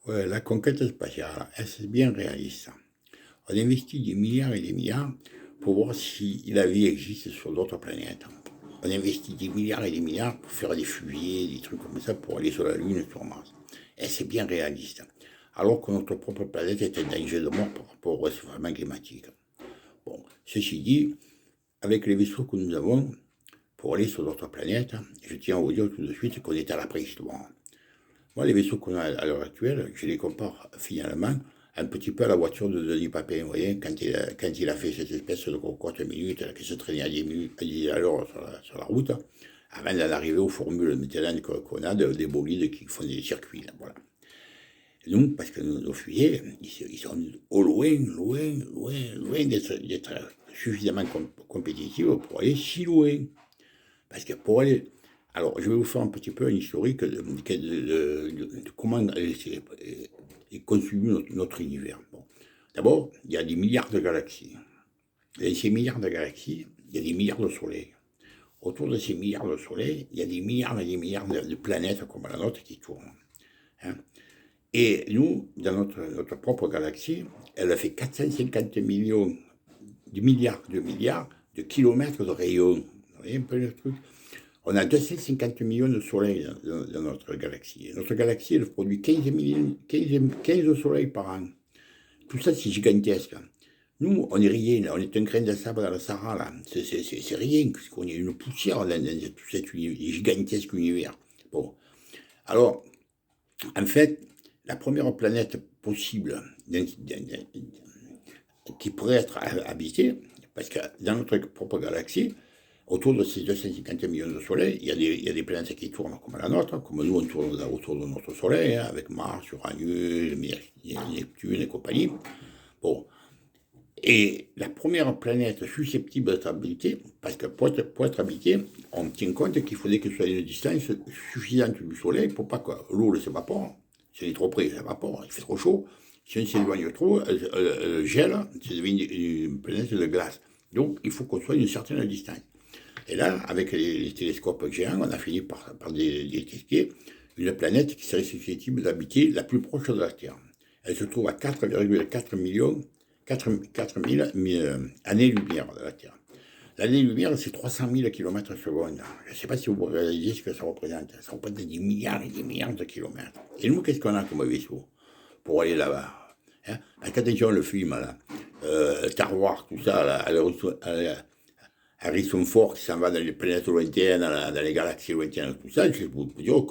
Ouais, la conquête spatiale, c'est bien réaliste, ça. On investit des milliards et des milliards pour voir si la vie existe sur d'autres planètes. On investit des milliards et des milliards pour faire des fusées, des trucs comme ça, pour aller sur la Lune, sur Mars. Et c'est bien réaliste. Alors que notre propre planète est en danger de mort par rapport au réchauffement climatique. Bon, ceci dit, avec les vaisseaux que nous avons, pour aller sur d'autres planètes, je tiens à vous dire tout de suite qu'on est à la préhistoire. Moi, les vaisseaux qu'on a à l'heure actuelle, je les compare finalement un petit peu à la voiture de Denis Papin, vous voyez, quand il a fait cette espèce de cocotte minute là, qui se traînait à 10 minutes, à 10 à l'heure sur la route, avant d'en arriver aux formules maintenant qu'on a des bolides qui font des circuits. Là, voilà. Nous, parce que nos fusées, ils sont au loin, loin, loin, loin d'être suffisamment compétitifs pour aller si loin. Parce que pour aller. Alors, je vais vous faire un petit peu un historique de comment est conçu notre univers. Bon. D'abord, il y a des milliards de galaxies. Et ces milliards de galaxies, il y a des milliards de soleils. Autour de ces milliards de soleils, il y a des milliards et des milliards de planètes comme la nôtre qui tournent. Hein. Et nous, dans notre propre galaxie, elle fait 450 millions de milliards de kilomètres de rayons. Vous voyez un peu le truc? On a 250 millions de soleils dans notre galaxie. Et notre galaxie, elle produit 15 soleils par an. Tout ça, c'est gigantesque. Nous, on est rien, là. On est un grain de sable dans le Sahara, là. C'est rien, parce qu'on est une poussière dans tout cet gigantesque univers. Bon. Alors, en fait, la première planète possible qui pourrait être habitée, parce que dans notre propre galaxie, autour de ces 250 millions de soleils, il y a des planètes qui tournent comme la nôtre, comme nous on tourne autour de notre soleil, hein, avec Mars, Uranus, Neptune et compagnie. Bon. Et la première planète susceptible d'être habitée, parce que pour être habitée, on tient compte qu'il faudrait que ce soit une distance suffisante du soleil pour pas que l'eau ne s'évapore. Si on est trop près, elle s'évapore, il fait trop chaud. Si on s'éloigne trop, elle gèle, ça devient une planète de glace. Donc il faut qu'on soit à une certaine distance. Et là, avec les télescopes géants, on a fini par détecter une planète qui serait susceptible d'habiter la plus proche de la Terre. Elle se trouve à 4,4 millions, 4 000 années-lumière de la Terre. L'année-lumière, c'est 300 000 km secondes. Je ne sais pas si vous réalisez ce que ça représente. Ça représente des milliards et des milliards de kilomètres. Et nous, qu'est-ce qu'on a comme vaisseau pour aller là-bas? Hein? Attention, le film, là, Star Wars, tout ça, là, Harrison Ford qui s'en va dans les planètes lointaines, dans les galaxies lointaines, tout ça, je vous dire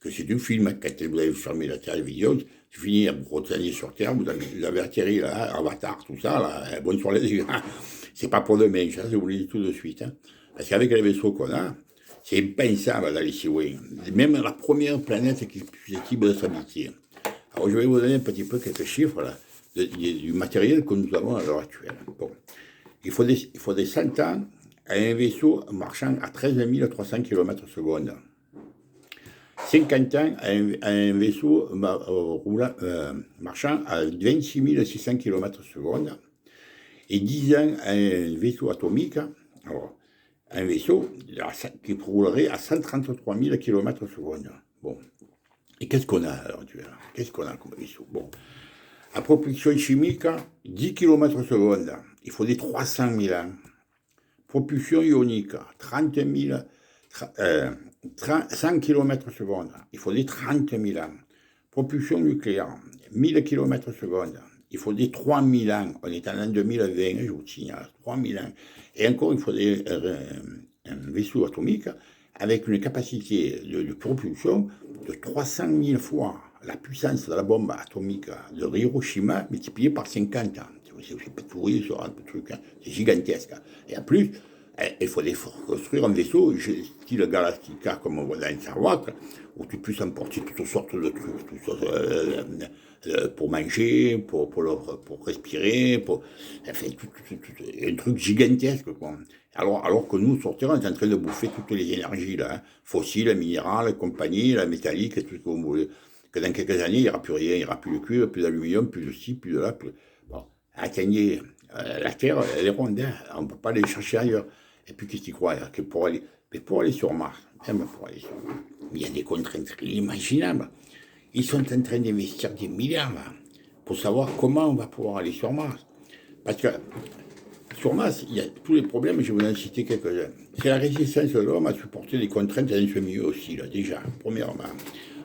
que c'est du film. Quand vous avez fermé la télévision, tu finis à vous retourner sur Terre, vous avez atterri là, Avatar, tout ça, là, bonsoir les yeux. C'est pas pour demain, ça, je vous le dis tout de suite. Hein. Parce qu'avec les vaisseaux qu'on a, c'est impensable d'aller si loin. Même la première planète qui est susceptible de s'habiter. Alors je vais vous donner un petit peu quelques chiffres là, du matériel que nous avons à l'heure actuelle. Bon. Il faut des 100 ans à un vaisseau marchant à 13 300 km secondes. 50 ans à un vaisseau marchant à 26 600 km secondes. Et 10 ans à un vaisseau atomique, alors, un vaisseau qui roulerait à 133 000 km secondes. Bon. Et qu'est-ce qu'on a à l'heure actuelle? Qu'est-ce qu'on a comme vaisseau? Bon. À propulsion chimique, 10 km secondes. Il faut des 300 000 ans. Propulsion ionique, 30 000, 100 km secondes. Il faut des 30 000 ans. Propulsion nucléaire, 1000 km secondes. Il faut des 3000 ans. On est en l'an 2020, je vous signale, 3000 ans. Et encore, il faudrait un vaisseau atomique avec une capacité de propulsion de 300 000 fois la puissance de la bombe atomique de Hiroshima multipliée par 50 ans. C'est pas tout rouillé sur un truc, hein. C'est gigantesque. Et en plus, il faut construire un vaisseau style Galactica, comme on voit dans Star Wars, où tu puisses emporter toutes sortes de trucs, pour manger, pour respirer, enfin, un truc gigantesque, quoi. Alors que nous, sur Terre, on est en train de bouffer toutes les énergies, là, hein, fossiles, minérales, compagnie, la métallique, et tout ce que vous voulez. Que dans quelques années, il n'y aura plus rien, il n'y aura plus de cuivre, plus d'aluminium, plus de ci, plus de là. Bon, atteignez, la Terre, elle est ronde, hein, on ne peut pas aller chercher ailleurs. Et puis, qu'est-ce que tu crois, que pour aller sur Mars, même pour aller sur Mars, il y a des contraintes inimaginables. Ils sont en train d'investir des milliards là, pour savoir comment on va pouvoir aller sur Mars. Parce que sur Mars, il y a tous les problèmes, je vais vous en citer quelques-uns. C'est la résistance de l'homme à supporter les contraintes dans ce milieu aussi, là, déjà, premièrement.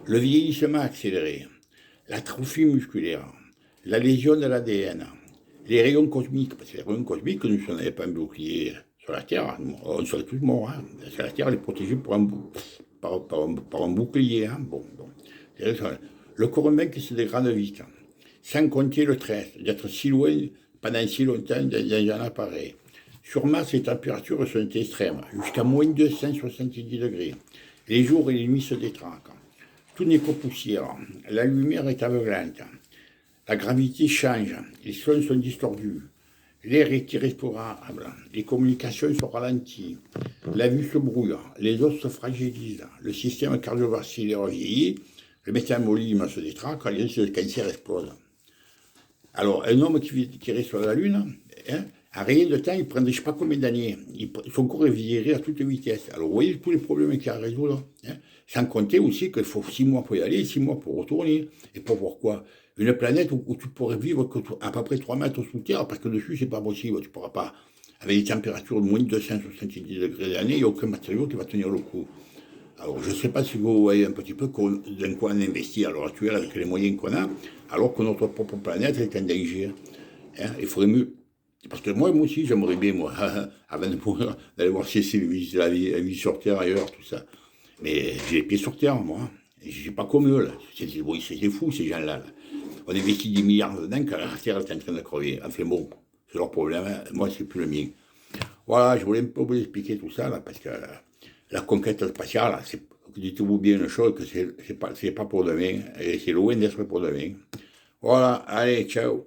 Le vieillissement accéléré, l'atrophie musculaire, la lésion de l'ADN, les rayons cosmiques, parce que les rayons cosmiques, nous, si on n'avait pas un bouclier sur la Terre, on serait tous morts. Hein. Sur la Terre, elle est protégée par un bouclier. Hein. Bon. Le corps humain qui se dégrade vite, sans compter le stress, d'être si loin pendant si longtemps dans un appareil. Sur Mars, les températures sont extrêmes, jusqu'à moins 270 degrés. Les jours et les nuits se détraquent. Tout n'est que poussière. La lumière est aveuglante. La gravité change. Les sons sont distordus. L'air est irrespirable. Les communications sont ralenties. La vue se brouille. Les os se fragilisent. Le système cardiovasculaire vieillit. Le métabolisme se détraque. Le cancer explose. Alors, un homme qui reste sur la Lune, hein, à rien de temps, il prend je ne sais pas combien d'années. Son corps est viré à toute vitesse. Alors, vous voyez tous les problèmes qu'il y a à résoudre. Hein, sans compter aussi qu'il faut 6 mois pour y aller, 6 mois pour retourner. Et pour pourquoi une planète où tu pourrais vivre à peu près 3 mètres sous terre, parce que dessus, c'est pas possible. Tu ne pourras pas. Avec des températures de moins de 270 degrés l'année, il n'y a aucun matériau qui va tenir le coup. Alors, je ne sais pas si vous voyez un petit peu d'un quoi on investit à l'heure actuelle avec les moyens qu'on a, alors que notre propre planète est en danger. Hein, il faudrait mieux. Parce que moi aussi, j'aimerais bien, moi, avant de mourir, d'aller voir si c'est la vie sur Terre ailleurs, tout ça. Mais j'ai les pieds sur Terre, moi. Je ne suis pas comme eux, là. C'est fou, ces gens-là. Là. On investit des milliards dedans quand la Terre est en train de crever. Enfin bon, c'est leur problème. Hein. Moi, c'est plus le mien. Voilà, je voulais un peu vous expliquer tout ça, là, parce que la conquête spatiale, dites-vous bien une chose, que c'est pas pour demain, et c'est loin d'être pour demain. Voilà, allez, ciao.